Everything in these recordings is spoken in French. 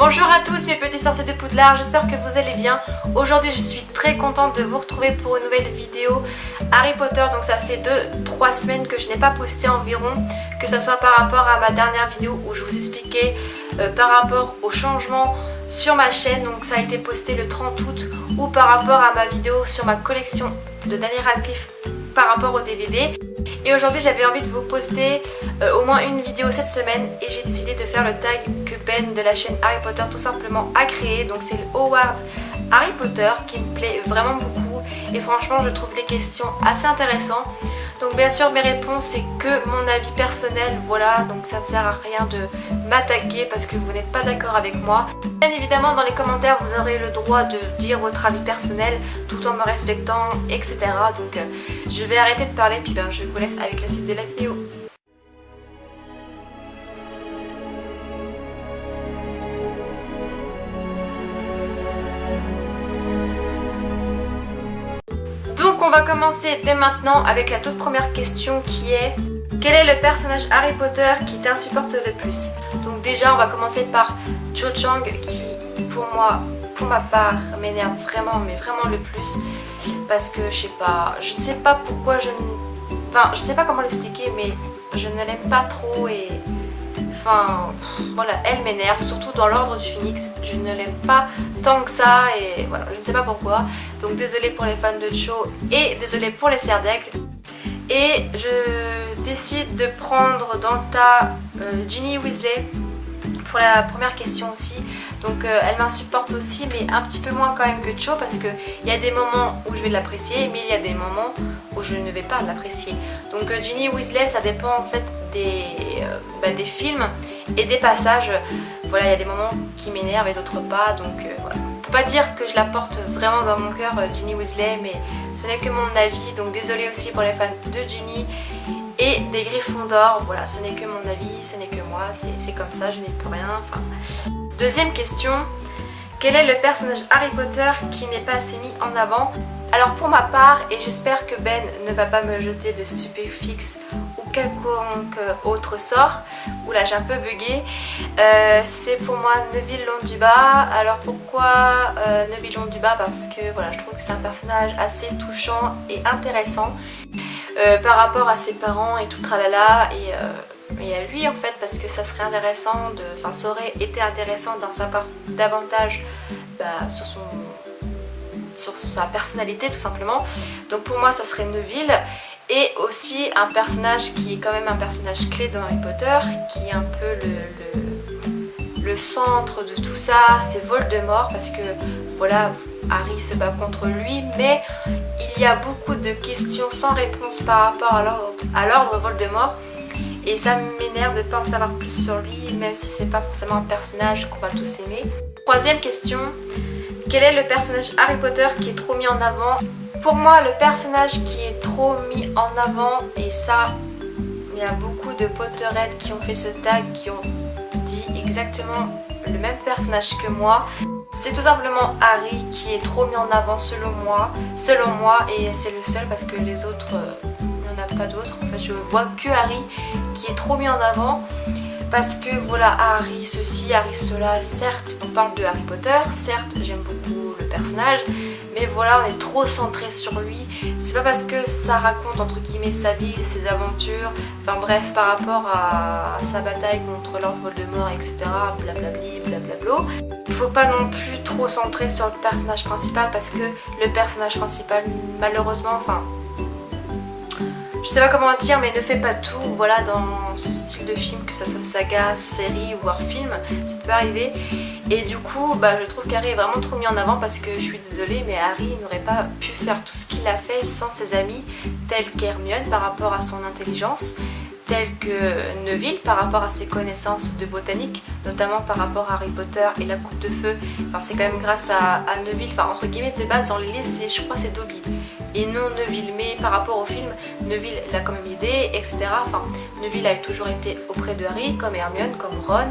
Bonjour à tous mes petits sorciers de Poudlard, j'espère que vous allez bien. Aujourd'hui je suis très contente de vous retrouver pour une nouvelle vidéo Harry Potter. Donc ça fait 2-3 semaines que je n'ai pas posté environ, que ce soit par rapport à ma dernière vidéo où je vous expliquais par rapport aux changements sur ma chaîne. Donc ça a été posté le 30 août, ou par rapport à ma vidéo sur ma collection de Daniel Radcliffe par rapport au DVD. Et aujourd'hui j'avais envie de vous poster au moins une vidéo cette semaine, et j'ai décidé de faire le tag que Ben de la chaîne Harry Potter tout simplement a créé. Donc c'est le Hogwarts Harry Potter qui me plaît vraiment beaucoup, et franchement je trouve les questions assez intéressantes. Donc bien sûr mes réponses c'est que mon avis personnel, voilà, donc ça ne sert à rien de m'attaquer parce que vous n'êtes pas d'accord avec moi. Bien évidemment dans les commentaires vous aurez le droit de dire votre avis personnel tout en me respectant, etc. Donc je vais arrêter de parler, puis je vous laisse avec la suite de la vidéo. Donc on va commencer dès maintenant avec la toute première question qui est: quel est le personnage Harry Potter qui t'insupporte le plus? Donc déjà on va commencer par Cho Chang qui pour moi, pour ma part, m'énerve vraiment, mais vraiment le plus, parce que je ne sais pas pourquoi je sais pas comment l'expliquer, mais je ne l'aime pas trop, et voilà, elle m'énerve, surtout dans l'ordre du Phénix, je ne l'aime pas tant que ça, et voilà, je ne sais pas pourquoi. Donc désolée pour les fans de Cho et désolée pour les serres d'aigle. Et je décide de prendre dans le tas Ginny Weasley pour la première question aussi. Donc elle m'insupporte aussi, mais un petit peu moins quand même que Cho, parce qu'il y a des moments où je vais l'apprécier, mais il y a des moments où je ne vais pas l'apprécier. Donc Ginny Weasley, ça dépend en fait des films et des passages. Voilà, il y a des moments qui m'énervent et d'autres pas, donc voilà. On peut pas dire que je la porte vraiment dans mon cœur, Ginny Weasley, mais ce n'est que mon avis, donc désolée aussi pour les fans de Ginny et des Gryffondor. Voilà, ce n'est que mon avis, ce n'est que moi, c'est comme ça, je n'y peux rien. Deuxième question: quel est le personnage Harry Potter qui n'est pas assez mis en avant? Alors pour ma part, et j'espère que Ben ne va pas me jeter de stupéfixe ou quelconque autre sort, oula j'ai un peu bugué, c'est pour moi Neville Londubat. Alors pourquoi Neville Londubat? Parce que voilà, je trouve que c'est un personnage assez touchant et intéressant par rapport à ses parents et tout tralala, et à lui en fait, parce que ça serait intéressant ça aurait été intéressant d'en savoir davantage sur sa personnalité tout simplement. Donc pour moi ça serait Neville. Et aussi un personnage qui est quand même un personnage clé dans Harry Potter, qui est un peu le centre de tout ça, c'est Voldemort, parce que voilà, Harry se bat contre lui, mais il y a beaucoup de questions sans réponse par rapport à l'ordre Voldemort, et ça m'énerve de ne pas en savoir plus sur lui, même si c'est pas forcément un personnage qu'on va tous aimer. Troisième question: quel est le personnage Harry Potter qui est trop mis en avant? Pour moi, le personnage qui est trop mis en avant, et ça, il y a beaucoup de Potterheads qui ont fait ce tag, qui ont dit exactement le même personnage que moi, c'est tout simplement Harry qui est trop mis en avant selon moi, et c'est le seul, parce que les autres, il n'y en a pas d'autres. En fait, je vois que Harry qui est trop mis en avant, parce que voilà, Harry ceci, Harry cela. Certes, on parle de Harry Potter, certes, j'aime beaucoup le personnage, mais voilà, on est trop centré sur lui. C'est pas parce que ça raconte entre guillemets sa vie, ses aventures, bref, par rapport à sa bataille contre Lord Voldemort, etc. Blablabli, blablablo. Il faut pas non plus trop centrer sur le personnage principal, parce que le personnage principal, malheureusement, je sais pas comment dire, mais ne fait pas tout, voilà, dans ce style de film, que ce soit saga, série ou voire film, ça peut arriver. Et du coup, je trouve qu'Harry est vraiment trop mis en avant, parce que je suis désolée, mais Harry n'aurait pas pu faire tout ce qu'il a fait sans ses amis, tels qu'Hermione par rapport à son intelligence, tels que Neville par rapport à ses connaissances de botanique, notamment par rapport à Harry Potter et la coupe de feu. C'est quand même grâce à Neville, entre guillemets de base dans les livres, je crois c'est Dobby et non Neville, mais par rapport au film, Neville l'a quand même aidé, etc. Neville a toujours été auprès de Harry, comme Hermione, comme Ron.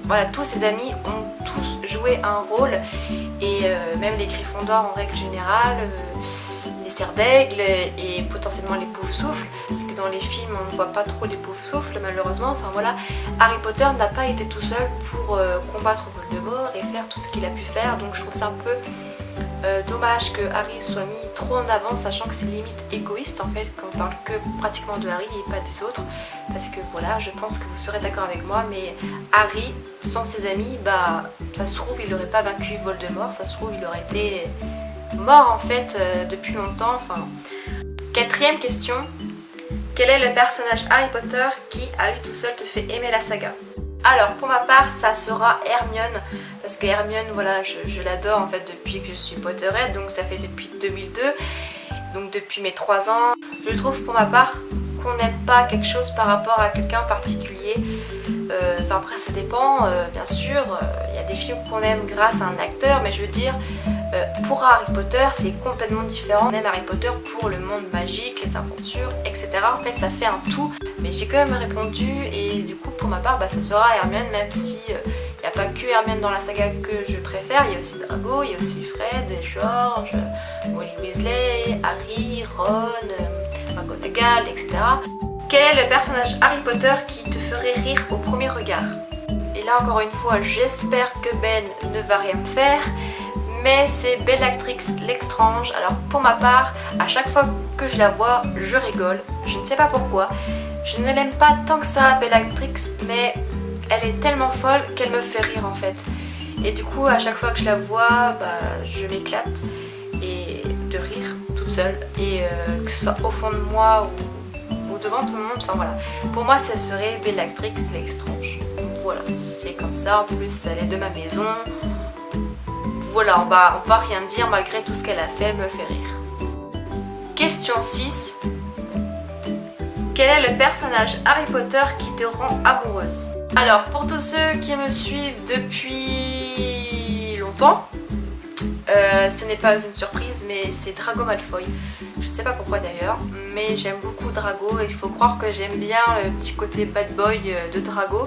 Voilà, tous ses amis ont tous joué un rôle, et même les Gryffondor en règle générale, les serres d'aigle et potentiellement les Poufsouffles, parce que dans les films on ne voit pas trop les Poufsouffles malheureusement. Enfin voilà, Harry Potter n'a pas été tout seul pour combattre Voldemort et faire tout ce qu'il a pu faire, donc je trouve ça un peu dommage que Harry soit mis trop en avant, sachant que c'est limite égoïste en fait qu'on parle que pratiquement de Harry et pas des autres, parce que voilà, je pense que vous serez d'accord avec moi, mais Harry sans ses amis, bah ça se trouve il n'aurait pas vaincu Voldemort, ça se trouve il aurait été mort en fait depuis longtemps. Enfin, quatrième question, quel est le personnage Harry Potter qui à lui tout seul te fait aimer la saga? Alors pour ma part ça sera Hermione, parce que Hermione voilà je l'adore en fait depuis que je suis Potterhead, donc ça fait depuis 2002, donc depuis mes 3 ans. Je trouve pour ma part qu'on n'aime pas quelque chose par rapport à quelqu'un en particulier, enfin après ça dépend, bien sûr, il y a des films qu'on aime grâce à un acteur, mais je veux dire pour Harry Potter c'est complètement différent. On aime Harry Potter pour le monde magique, les aventures, etc. En fait ça fait un tout, mais j'ai quand même répondu et du coup pour ma part bah, ça sera Hermione, même si il n'y a pas que Hermione dans la saga que je préfère, il y a aussi Drago, il y a aussi Fred, George, Molly Weasley, Harry, Ron, McGonagall, etc. Quel est le personnage Harry Potter qui te ferait rire au premier regard? Et là encore une fois j'espère que Ben ne va rien me faire, mais c'est Bellatrix Lestrange. Alors pour ma part, à chaque fois que je la vois, je rigole. Je ne sais pas pourquoi. Je ne l'aime pas tant que ça, Bellatrix, mais elle est tellement folle qu'elle me fait rire en fait. Et du coup, à chaque fois que je la vois, bah, je m'éclate et de rire toute seule. Et que ce soit au fond de moi ou devant tout le monde, enfin voilà. Pour moi, ça serait Bellatrix Lestrange. Voilà, c'est comme ça. En plus, elle est de ma maison. Voilà, on va rien dire, malgré tout ce qu'elle a fait, me fait rire. Question 6. Quel est le personnage Harry Potter qui te rend amoureuse? Alors, pour tous ceux qui me suivent depuis longtemps, ce n'est pas une surprise, mais c'est Drago Malfoy. Je ne sais pas pourquoi d'ailleurs, mais j'aime beaucoup Drago et il faut croire que j'aime bien le petit côté bad boy de Drago.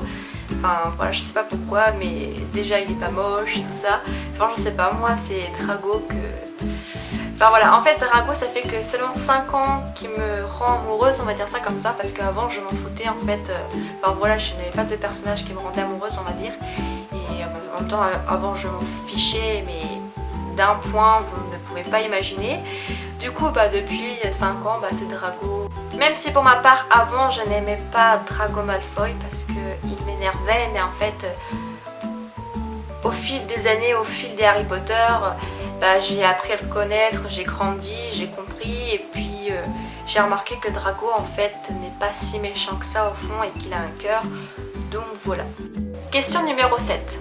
Enfin voilà, je sais pas pourquoi, mais déjà il est pas moche, tout ça. Enfin je sais pas, moi c'est Drago que... Enfin voilà, en fait Drago ça fait que seulement 5 ans qu'il me rend amoureuse, on va dire ça comme ça, parce qu'avant je m'en foutais en fait. Enfin voilà, je n'avais pas de personnage qui me rendait amoureuse, on va dire. Et en même temps avant je m'en fichais, mais d'un point vous ne pouvez pas imaginer. Du coup bah depuis 5 ans bah, c'est Drago. Même si pour ma part avant je n'aimais pas Drago Malfoy parce qu'il m'énervait, mais en fait au fil des années, au fil des Harry Potter, bah, j'ai appris à le connaître, j'ai grandi, j'ai compris et puis j'ai remarqué que Drago en fait n'est pas si méchant que ça au fond et qu'il a un cœur, donc voilà. Question numéro 7.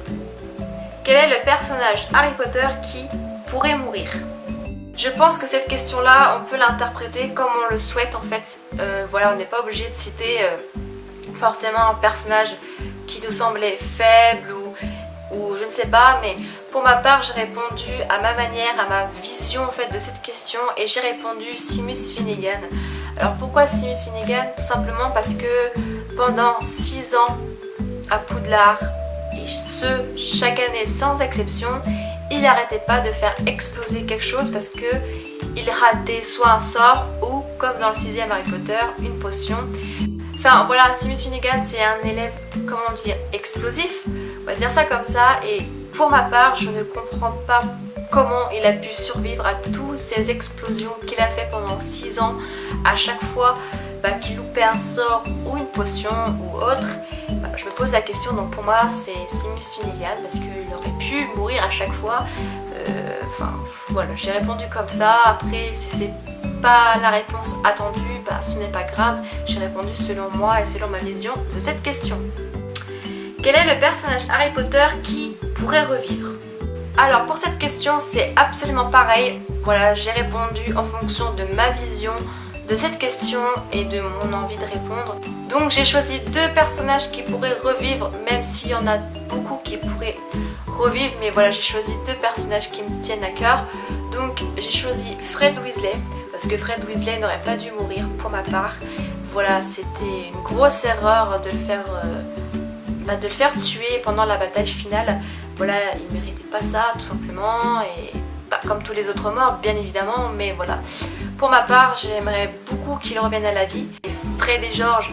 Quel est le personnage Harry Potter qui pourrait mourir? Je pense que cette question-là, on peut l'interpréter comme on le souhaite en fait. Voilà, on n'est pas obligé de citer forcément un personnage qui nous semblait faible ou je ne sais pas, mais pour ma part, j'ai répondu à ma manière, à ma vision en fait de cette question et j'ai répondu Seamus Finnegan. Alors pourquoi Seamus Finnegan? Tout simplement parce que pendant 6 ans à Poudlard, et ce, chaque année sans exception, il n'arrêtait pas de faire exploser quelque chose parce que il ratait soit un sort ou, comme dans le 6e Harry Potter, une potion. Enfin voilà, Seamus Finnegan c'est un élève, comment dire, explosif, on va dire ça comme ça, et pour ma part je ne comprends pas comment il a pu survivre à toutes ces explosions qu'il a fait pendant 6 ans, à chaque fois qu'il loupait un sort ou une potion ou autre. Je me pose la question, donc pour moi c'est Seamus Finnegan parce qu'il aurait pu mourir à chaque fois. Enfin voilà, j'ai répondu comme ça. Après si c'est pas la réponse attendue, bah, ce n'est pas grave, j'ai répondu selon moi et selon ma vision de cette question. Quel est le personnage Harry Potter qui pourrait revivre? Alors pour cette question c'est absolument pareil, voilà, j'ai répondu en fonction de ma vision de cette question et de mon envie de répondre. Donc j'ai choisi 2 personnages qui pourraient revivre, même s'il y en a beaucoup qui pourraient revivre, mais voilà, j'ai choisi 2 personnages qui me tiennent à cœur. Donc j'ai choisi Fred Weasley, parce que Fred Weasley n'aurait pas dû mourir pour ma part. Voilà, c'était une grosse erreur de le faire tuer pendant la bataille finale. Voilà, il méritait pas ça tout simplement, et comme tous les autres morts bien évidemment, mais voilà. Pour ma part, j'aimerais beaucoup qu'ils reviennent à la vie. Et Fred et George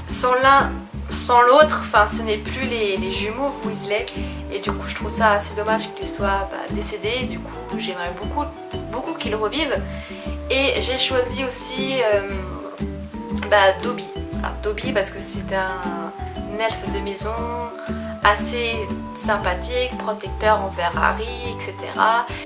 sont l'un sans l'autre, enfin ce n'est plus les jumeaux Weasley, et du coup je trouve ça assez dommage qu'ils soient décédés. Du coup j'aimerais beaucoup qu'ils revivent. Et j'ai choisi aussi Dobby. Alors, Dobby parce que c'est un elfe de maison assez sympathique, protecteur envers Harry, etc.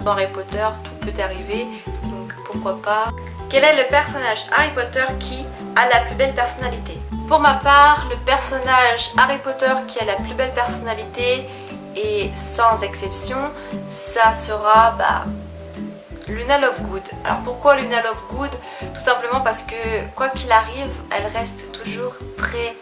Dans Harry Potter tout peut arriver, donc pourquoi pas. Quel est le personnage Harry Potter qui a la plus belle personnalité? Pour ma part, le personnage Harry Potter qui a la plus belle personnalité, et sans exception, ça sera Luna Lovegood. Alors pourquoi Luna Lovegood? Tout simplement parce que quoi qu'il arrive, elle reste toujours très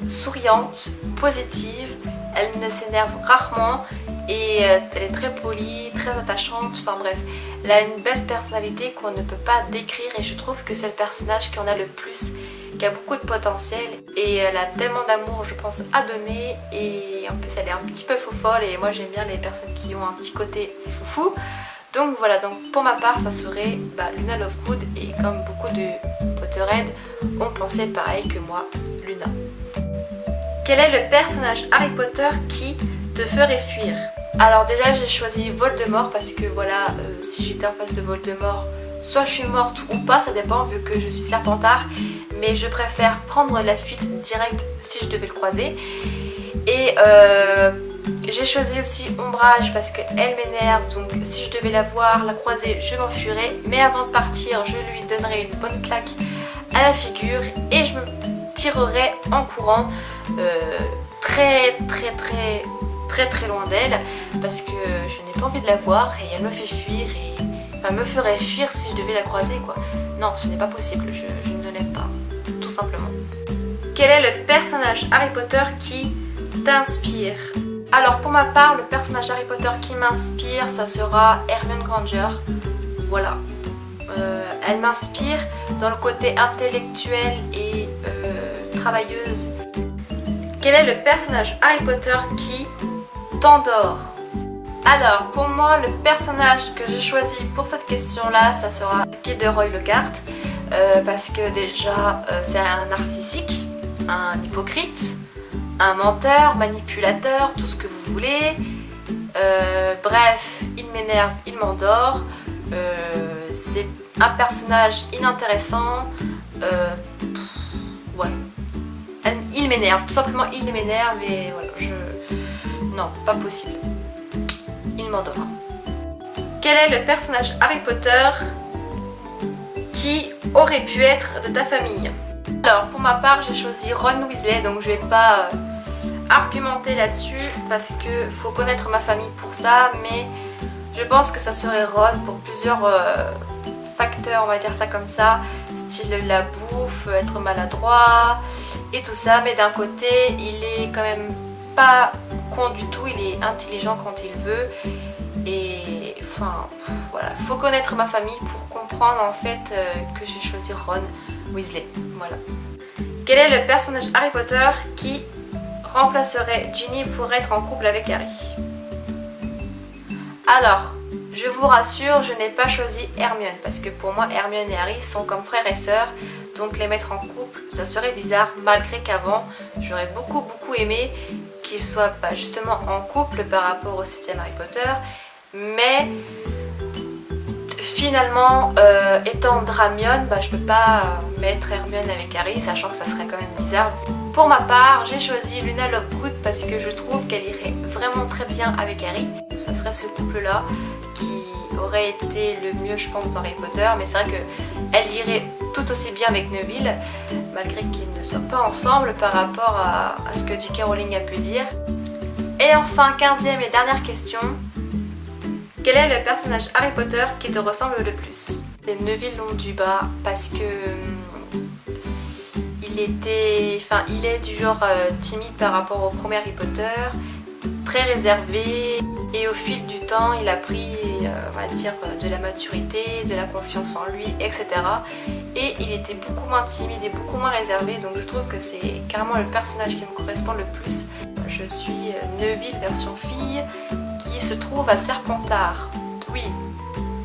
souriante, positive, elle ne s'énerve rarement et elle est très polie, très attachante, enfin bref, elle a une belle personnalité qu'on ne peut pas décrire et je trouve que c'est le personnage qui en a le plus, qui a beaucoup de potentiel et elle a tellement d'amour je pense à donner, et en plus elle est un petit peu fofolle et moi j'aime bien les personnes qui ont un petit côté foufou. Donc voilà, donc pour ma part ça serait Luna Lovegood, et comme beaucoup de Potterheads ont pensé pareil que moi, Luna. Quel est le personnage Harry Potter qui te ferait fuir? Alors déjà j'ai choisi Voldemort parce que voilà, si j'étais en face de Voldemort, soit je suis morte ou pas, ça dépend vu que je suis Serpentard, mais je préfère prendre la fuite directe si je devais le croiser. Et j'ai choisi aussi Ombrage parce qu'elle m'énerve, donc si je devais la voir, la croiser, je m'enfuirais, mais avant de partir, je lui donnerais une bonne claque à la figure et je me tirerais en courant très loin d'elle parce que je n'ai pas envie de la voir et elle me fait fuir et me ferait fuir si je devais la croiser quoi. Non, ce n'est pas possible, je ne l'aime pas, tout simplement. Quel est le personnage Harry Potter qui t'inspire? Alors pour ma part, le personnage Harry Potter qui m'inspire, ça sera Hermione Granger. Voilà. Elle m'inspire dans le côté intellectuel et travailleuse. Quel est le personnage Harry Potter qui t'endort? Alors pour moi, le personnage que j'ai choisi pour cette question-là, ça sera Gilderoy Lockhart. Parce que déjà, c'est un narcissique, un hypocrite, un menteur, manipulateur, tout ce que vous voulez. Bref, il m'énerve, il m'endort. C'est un personnage inintéressant. Ouais. Il m'énerve, tout simplement il m'énerve et voilà, non, pas possible. Il m'endort. Quel est le personnage Harry Potter qui aurait pu être de ta famille? Alors pour ma part j'ai choisi Ron Weasley, donc je vais pas argumenter là-dessus parce que faut connaître ma famille pour ça, mais je pense que ça serait Ron pour plusieurs facteurs, on va dire ça comme ça, style la bouffe, être maladroit et tout ça, mais d'un côté il est quand même pas con du tout, il est intelligent quand il veut et enfin voilà, faut connaître ma famille pour comprendre en fait que j'ai choisi Ron Weasley, voilà. Quel est le personnage Harry Potter qui remplacerait Ginny pour être en couple avec Harry? Alors, je vous rassure, je n'ai pas choisi Hermione parce que pour moi Hermione et Harry sont comme frères et sœurs, donc les mettre en couple ça serait bizarre, malgré qu'avant j'aurais beaucoup aimé qu'ils soient justement en couple par rapport au 7e Harry Potter, mais finalement étant Dramione, je peux pas mettre Hermione avec Harry, sachant que ça serait quand même bizarre. Pour ma part, j'ai choisi Luna Lovegood parce que je trouve qu'elle irait vraiment très bien avec Harry. Ça serait ce couple-là qui aurait été le mieux, je pense, dans Harry Potter. Mais c'est vrai qu'elle irait tout aussi bien avec Neville, malgré qu'ils ne soient pas ensemble par rapport à ce que J.K. Rowling a pu dire. Et enfin, 15e et dernière question. Quel est le personnage Harry Potter qui te ressemble le plus? C'est Neville Londubat parce que il est du genre timide par rapport au premier Harry Potter, très réservé et au fil du temps il a pris on va dire de la maturité, de la confiance en lui, etc. Et il était beaucoup moins timide et beaucoup moins réservé, donc je trouve que c'est carrément le personnage qui me correspond le plus. Je suis Neville version fille qui se trouve à Serpentard. Oui,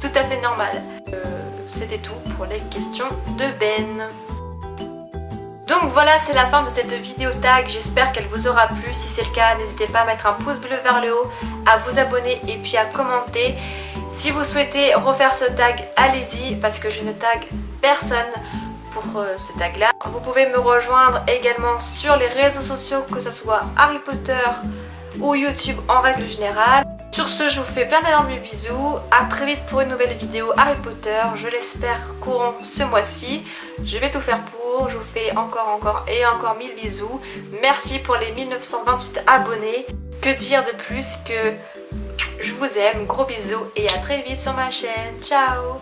tout à fait normal. c'était tout pour les questions de Ben. Donc voilà, c'est la fin de cette vidéo tag, j'espère qu'elle vous aura plu. Si c'est le cas, n'hésitez pas à mettre un pouce bleu vers le haut, à vous abonner et puis à commenter. Si vous souhaitez refaire ce tag, allez-y parce que je ne tag personne pour ce tag là. Vous pouvez me rejoindre également sur les réseaux sociaux, que ce soit Harry Potter ou YouTube en règle générale. Sur ce, je vous fais plein d'énormes bisous, à très vite pour une nouvelle vidéo Harry Potter, je l'espère courant ce mois-ci. Je vais tout faire pour, je vous fais encore 1000 bisous. Merci pour les 1928 abonnés. Que dire de plus que je vous aime, gros bisous et à très vite sur ma chaîne. Ciao!